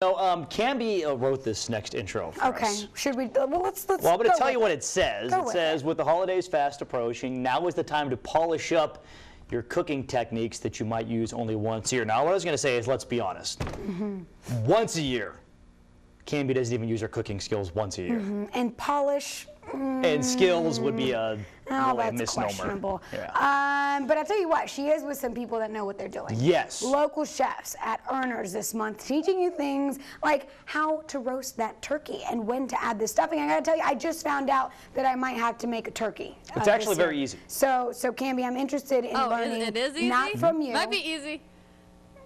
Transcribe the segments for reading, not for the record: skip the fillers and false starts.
So, Cambi wrote this next intro for us. Should we? Well, let's. Well, I'm going to tell you what it says. It says, with the holidays fast approaching, now is the time to polish up your cooking techniques that you might use only once a year. Now, what I was going to say is, let's be honest. Once a year. Cambi doesn't even use her cooking skills once a year. And polish. And skills would be a really misnomer. Questionable. Yeah. But I tell you what, she is with some people that know what they're doing. Yes. Local chefs at Urners this month, teaching you things like how to roast that turkey and when to add the stuffing. I gotta tell you, I just found out that I might have to make a turkey. It's actually very easy. So Cambi, I'm interested in learning. It is easy? Not from you. Might be easy.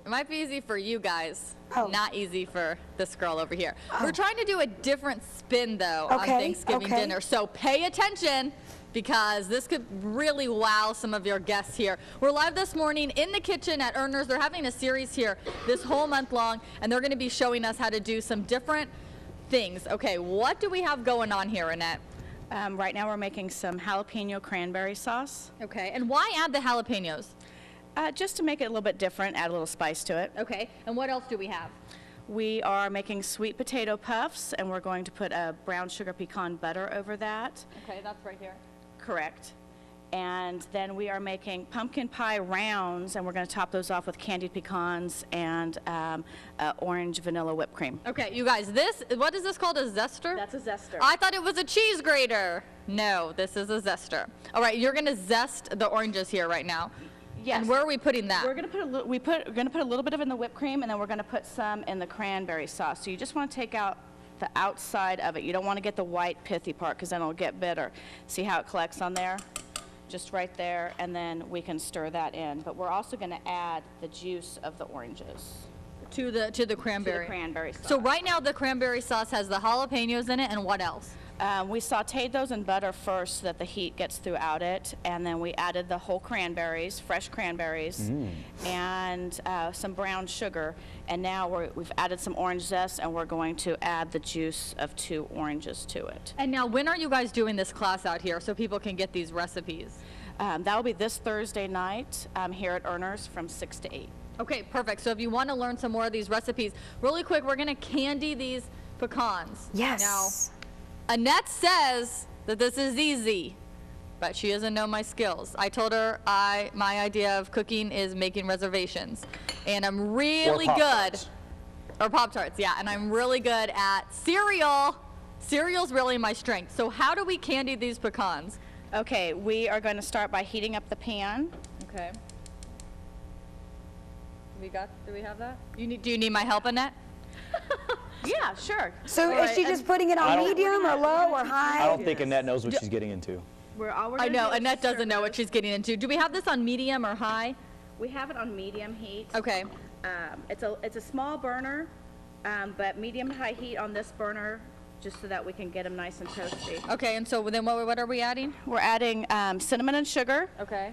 It might be easy for you guys, not easy for this girl over here. We're trying to do a different spin, though, on Thanksgiving dinner. So pay attention, because this could really wow some of your guests here. We're live this morning in the kitchen at Urners. They're having a series here this whole month long, and they're going to be showing us how to do some different things. Okay, what do we have going on here, Annette? Right now we're making some jalapeno cranberry sauce. Okay, and why add the jalapenos? Just to make it a little bit different, add a little spice to it. Okay, and what else do we have? We are making sweet potato puffs, and we're going to put a brown sugar pecan butter over that. Okay, that's right here. Correct. And then we are making pumpkin pie rounds, and we're going to top those off with candied pecans and orange vanilla whipped cream. Okay, you guys, what is this called, a zester? That's a zester. I thought it was a cheese grater. No, this is a zester. All right, you're going to zest the oranges here right now. Yes. And where are we putting that? We're going to put a little bit of it in the whipped cream, and then we're going to put some in the cranberry sauce. So you just want to take out the outside of it. You don't want to get the white pithy part, because then it'll get bitter. See how it collects on there? Just right there, and then we can stir that in. But we're also going to add the juice of the oranges to the cranberry. To the cranberry sauce. So right now the cranberry sauce has the jalapenos in it, and what else? We sauteed those in butter first so that the heat gets throughout it, and then we added the whole cranberries, fresh cranberries, and some brown sugar, and now we've added some orange zest, and we're going to add the juice of 2 oranges to it. And now, when are you guys doing this class out here so people can get these recipes? That will be this Thursday night here at Urners from 6 to 8. Okay, perfect. So if you want to learn some more of these recipes, really quick, we're going to candy these pecans. Yes. Now, Annette says that this is easy, but she doesn't know my skills. I told her my idea of cooking is making reservations, and I'm really good. Or Pop-Tarts, yeah, and I'm really good at cereal. Cereal's really my strength. So how do we candy these pecans? Okay, we are going to start by heating up the pan. Okay. Do we have that? Do you need my help, Annette? Yeah, sure. So is she just putting it on medium or low or high? I don't think Annette knows what she's getting into. I know, Annette doesn't know what she's getting into. Do we have this on medium or high? We have it on medium heat. Okay. It's a small burner, but medium to high heat on this burner, just so that we can get them nice and toasty. Okay, and so then what are we adding? We're adding cinnamon and sugar. Okay.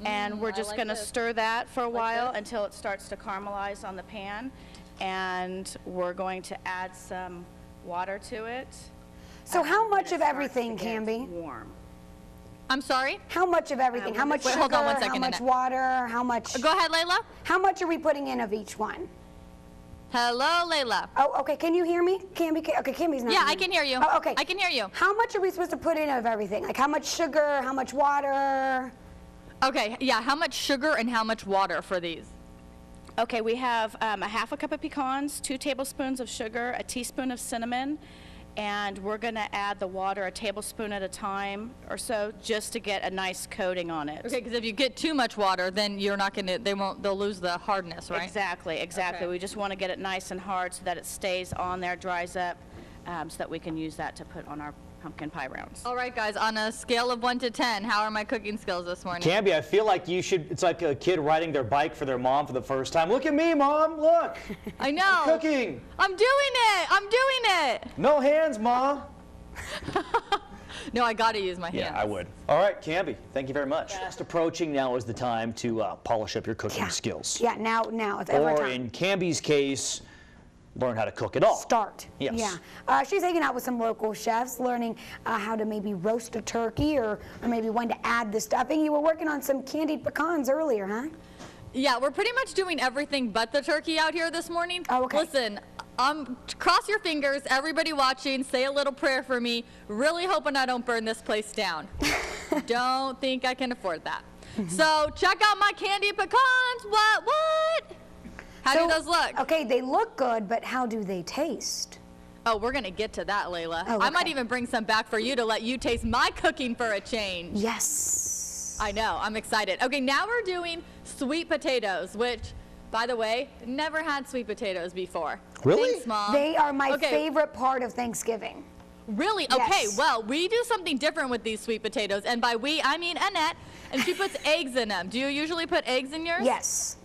And we're just going to stir that for a while until it starts to caramelize on the pan. And we're going to add some water to it. So how much of everything, Cambi? Warm. I'm sorry? How much of everything? How much sugar, hold on 1 second, how much Annette. water, how much? Go ahead, Layla. How much are we putting in of each one? Hello, Layla. Oh, okay, can you hear me? Cambi, okay, Cambi's not Yeah, hearing I can hear you. Oh, okay. I can hear you. How much are we supposed to put in of everything? Like how much sugar, how much water? Okay, yeah, how much sugar and how much water for these? Okay, we have a half a cup of pecans, 2 tablespoons of sugar, a teaspoon of cinnamon, and we're going to add the water a tablespoon at a time or so, just to get a nice coating on it. Okay, because if you get too much water, then you're not going to, they'll lose the hardness, right? Exactly. Okay. We just want to get it nice and hard so that it stays on there, dries up, so that we can use that to put on our pumpkin pie rounds. All right, guys, on a scale of 1 to 10, how are my cooking skills this morning? Cambi, I feel like it's like a kid riding their bike for their mom for the first time. Look at me, Mom, look. I know. I'm cooking. I'm doing it. No hands, Ma. No, I got to use my hands. Yeah, I would. All right, Cambi, thank you very much. Fast approaching, now is the time to polish up your cooking skills. Yeah, now it's every Or time. in Cambi's case, learn how to cook it all. Start. Yes. Yeah. She's hanging out with some local chefs, learning how to maybe roast a turkey or maybe when to add the stuffing. You were working on some candied pecans earlier, huh? Yeah, we're pretty much doing everything but the turkey out here this morning. Oh, okay. Listen, Cross your fingers, everybody watching, say a little prayer for me. Really hoping I don't burn this place down. Don't think I can afford that. So check out my candy pecans. What? How do those look? Okay, they look good, but how do they taste? Oh, we're going to get to that, Layla. Oh, okay. I might even bring some back for you to let you taste my cooking for a change. Yes. I know, I'm excited. Okay, now we're doing sweet potatoes, which, by the way, never had sweet potatoes before. Really? Thanks, Mom. They are my favorite part of Thanksgiving. Really? Okay, well, we do something different with these sweet potatoes, and by we, I mean Annette, and she puts eggs in them. Do you usually put eggs in yours? Yes.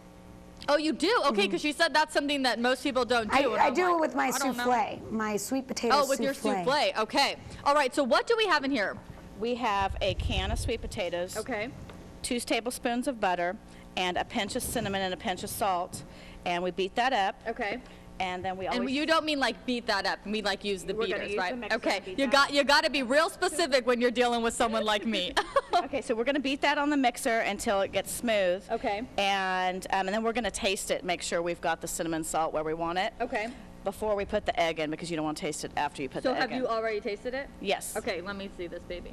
Oh, you do? Okay, because she said that's something that most people don't do. I do it with my souffle, my sweet potato souffle. Oh, with your souffle. Okay. All right, so what do we have in here? We have a can of sweet potatoes. Okay. 2 tablespoons of butter, and a pinch of cinnamon and a pinch of salt. And we beat that up. Okay. And then we always... And you don't mean like beat that up. We like use the beaters, use right? the mixer Okay. and beat You got to be real specific when you're dealing with someone like me. Okay, so we're going to beat that on the mixer until it gets smooth. Okay. And then we're going to taste it, make sure we've got the cinnamon salt where we want it. Okay. Before we put the egg in, because you don't want to taste it after you put the egg in. So have you already tasted it? Yes. Okay, let me see this baby.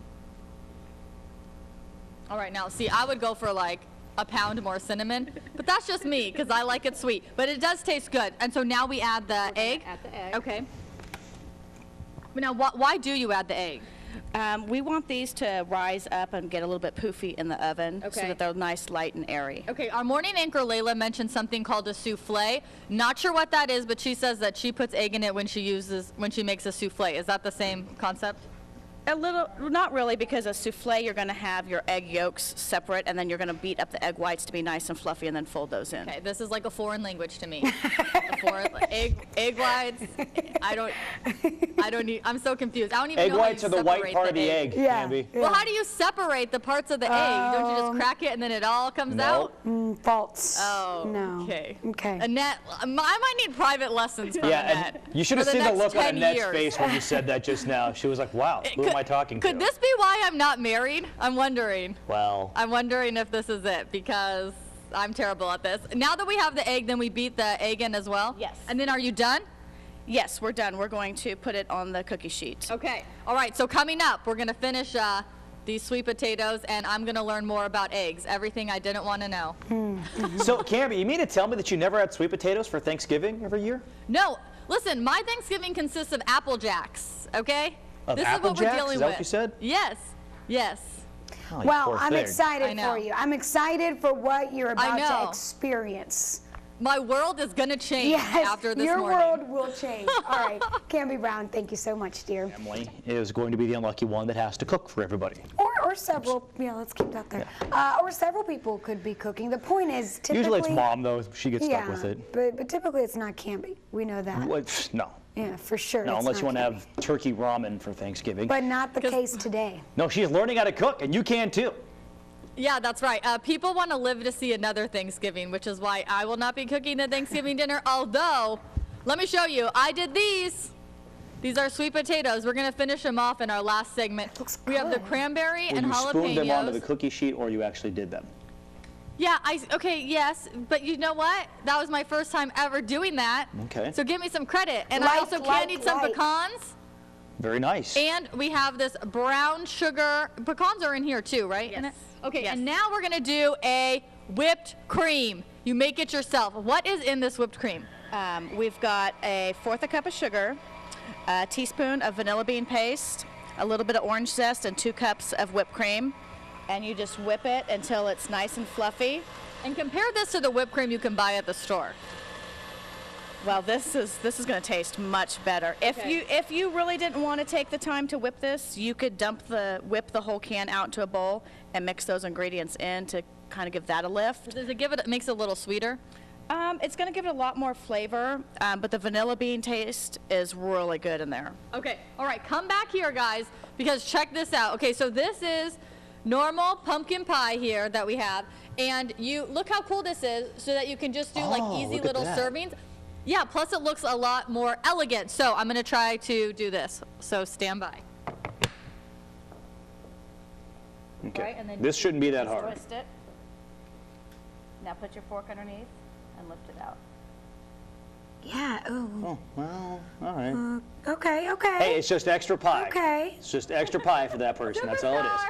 All right, now see, I would go for like a pound more cinnamon, but that's just me because I like it sweet. But it does taste good. And so now we add the egg. Add the egg. Okay. But now, why do you add the egg? We want these to rise up and get a little bit poofy in the oven so Okay. that they're nice, light, and airy. Okay, our morning anchor Layla mentioned something called a souffle. Not sure what that is, but she says that she puts egg in it when she makes a souffle. Is that the same concept? A little, not really, because a souffle, you're going to have your egg yolks separate, and then you're going to beat up the egg whites to be nice and fluffy, and then fold those in. Okay, this is like a foreign language to me. Egg whites. I'm so confused. I don't even Egg know whites how are you the white separate part of the egg, Yeah. Cambi. Yeah. Well, how do you separate the parts of the egg? Don't you just crack it and then it all comes out? False. Oh, No. okay. Okay. Annette, I might need private lessons from Yeah, Annette. and you should have for the seen the next look on 10 Annette's years. face when you said that just now. She was like, wow, who am I talking to? Could this be why I'm not married? I'm wondering. Well, I'm wondering if this is it because I'm terrible at this. Now that we have the egg, then we beat the egg in as well? Yes. And then are you done? Yes, we're done. We're going to put it on the cookie sheet. Okay. All right, so coming up, we're going to finish these sweet potatoes, and I'm going to learn more about eggs, everything I didn't want to know. so Cambi, you mean to tell me that you never had sweet potatoes for Thanksgiving every year? No, listen, my Thanksgiving consists of Apple Jacks, okay? Of this Apple is what we're Jacks? dealing Is that with. what you said? Yes, yes. Oh, you Well, poor I'm thing. I excited know. for you. I'm excited for what you're about know. to experience. My world is going to change Yes, after this your morning. world will change. All right, Cambi Brown, thank you so much, dear. Emily is going to be the unlucky one that has to cook for everybody. Or several, yeah, let's keep that there. Or several people could be cooking. The point is, typically... Usually it's mom, though. She gets yeah, stuck with it. But typically it's not Cambi. We know that. What? No. Yeah, for sure. No, it's unless you not want to Cambi. have turkey ramen for Thanksgiving. But not the case today. No, she's learning how to cook, and you can too. Yeah, that's right. People want to live to see another Thanksgiving, which is why I will not be cooking the Thanksgiving dinner. Although, let me show you. I did these. These are sweet potatoes. We're going to finish them off in our last segment. Looks We have the good. cranberry Will and you spoon them onto the jalapenos. cookie sheet, or you actually did them? Yeah, okay, yes. But you know what? That was my first time ever doing that. Okay. So give me some credit. And I also candied some pecans. Very nice. And we have this brown sugar. Pecans are in here too, right? Yes. Okay, Yes. and now we're going to do a whipped cream. You make it yourself. What is in this whipped cream? We've got a 1/4 cup of sugar, a teaspoon of vanilla bean paste, a little bit of orange zest, and 2 cups of whipped cream. And you just whip it until it's nice and fluffy. And compare this to the whipped cream you can buy at the store. Well, this is going to taste much better. Okay. If you really didn't want to take the time to whip this, you could whip the whole can out into a bowl and mix those ingredients in to kind of give that a lift. Does it makes it a little sweeter? It's going to give it a lot more flavor, but the vanilla bean taste is really good in there. Okay, all right, come back here, guys, because check this out. Okay, so this is normal pumpkin pie here that we have, and you look how cool this is, so that you can just do like easy look at little that. servings. Yeah, plus it looks a lot more elegant. So I'm gonna try to do this. So stand by. Okay. Right, and then This shouldn't be that Just hard. twist it. Now put your fork underneath and lift it out. Yeah. Ooh. Oh, well, all right. Okay. Hey, it's just extra pie. Okay. It's just extra pie for that person. That's all it is.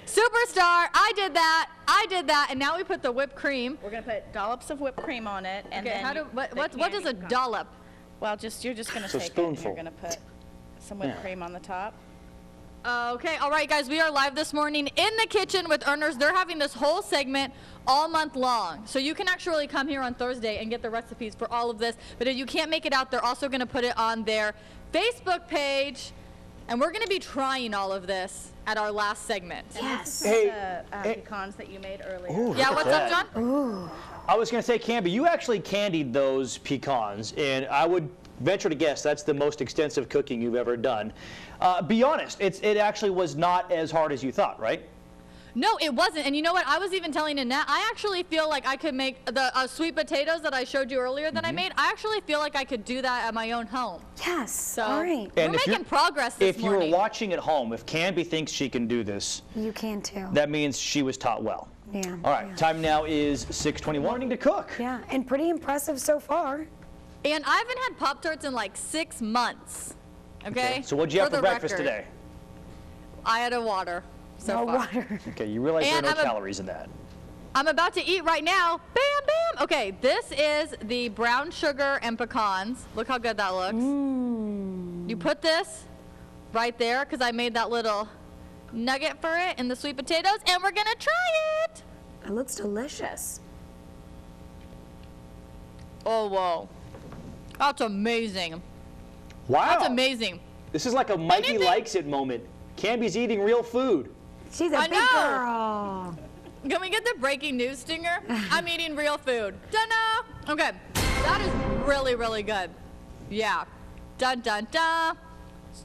Superstar, I did that, and now we put the whipped cream. We're gonna put dollops of whipped cream on it, and Okay, then what does a dollop? Well, you're just gonna It's a take it. spoonful. You're gonna put some whipped cream on the top. Okay, all right, guys, we are live this morning in the kitchen with Urners. They're having this whole segment all month long. So you can actually come here on Thursday and get the recipes for all of this. But if you can't make it out, they're also going to put it on their Facebook page. And we're going to be trying all of this at our last segment. Yes. The pecans that you made earlier. Ooh, Yeah, look what's at up, that. John? Ooh. I was going to say, Cambi, you actually candied those pecans, and I would venture to guess that's the most extensive cooking you've ever done. Be honest, it actually was not as hard as you thought, right? No, it wasn't. And you know what? I was even telling Annette, I actually feel like I could make the sweet potatoes that I showed you earlier that I made. I actually feel like I could do that at my own home. Yes. So All right. we're making progress this If morning. you were watching at home, if Cambi thinks she can do this, You can too. that means she was taught well. Yeah. All right, Yeah. time now is 6:21. Morning to cook. Yeah, and pretty impressive so far. And I haven't had Pop-Tarts in like 6 months. Okay? So what'd you have for the breakfast record. today? I had a water. So No far. water. Okay, you realize there are And no I'm a- calories in that. I'm about to eat right now. Bam, bam. Okay, this is the brown sugar and pecans. Look how good that looks. You put this right there because I made that little nugget for it in the sweet potatoes, and we're gonna try it. It looks delicious. Oh, whoa. That's amazing. Wow. That's amazing. This is like a Mikey Anything- likes it moment. Cambi's eating real food. She's a I big know. girl. Can we get the breaking news stinger? I'm eating real food. Dun-da! Okay, that is really, really good. Yeah. Dun, dun, dun.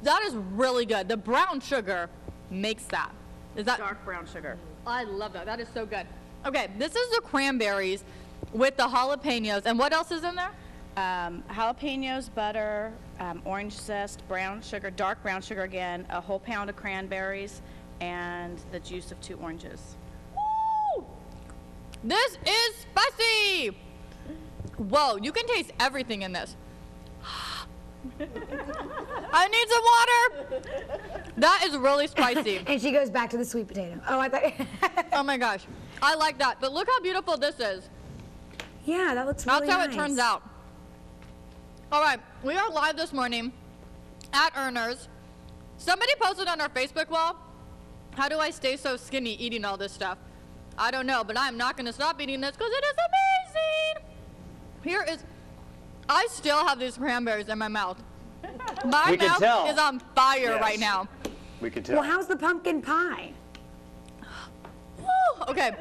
That is really good. The brown sugar makes that. Is that? Dark brown sugar. I love that. That is so good. Okay, this is the cranberries with the jalapenos. And what else is in there? Jalapenos, butter, orange zest, brown sugar, dark brown sugar again, a whole pound of cranberries, and the juice of 2 oranges. Woo! This is spicy. Whoa, you can taste everything in this. I need some water. That is really spicy. And she goes back to the sweet potato. Oh, I thought. Oh my gosh. I like that. But look how beautiful this is. Yeah, that looks really That's how nice. it turns out. All right, we are live this morning at Urners. Somebody posted on our Facebook wall, how do I stay so skinny eating all this stuff? I don't know, but I'm not going to stop eating this because it is amazing. Here is, I still have these cranberries in my mouth. My We can mouth tell. is on fire Yes. right now. We can tell. Well, how's the pumpkin pie? Woo, okay,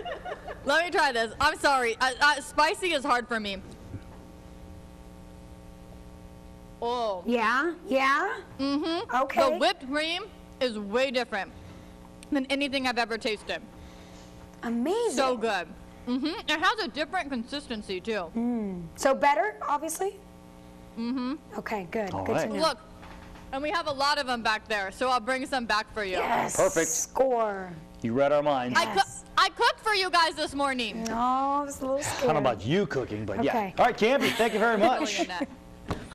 let me try this. I'm sorry, spicy is hard for me. Oh. Yeah? Yeah? Mm-hmm. Okay. The whipped cream is way different than anything I've ever tasted. Amazing. So good. Mm-hmm. It has a different consistency too. So better, obviously? Mm-hmm. Okay, good. All Good right. to know. Look, and we have a lot of them back there, so I'll bring some back for you. Yes. Perfect. Score. You read our minds. Yes. I cooked for you guys this morning. No, I was a little I scared. don't know about you cooking, but yeah. Okay. All right, Cambi, thank you very much. Brilliant, Annette.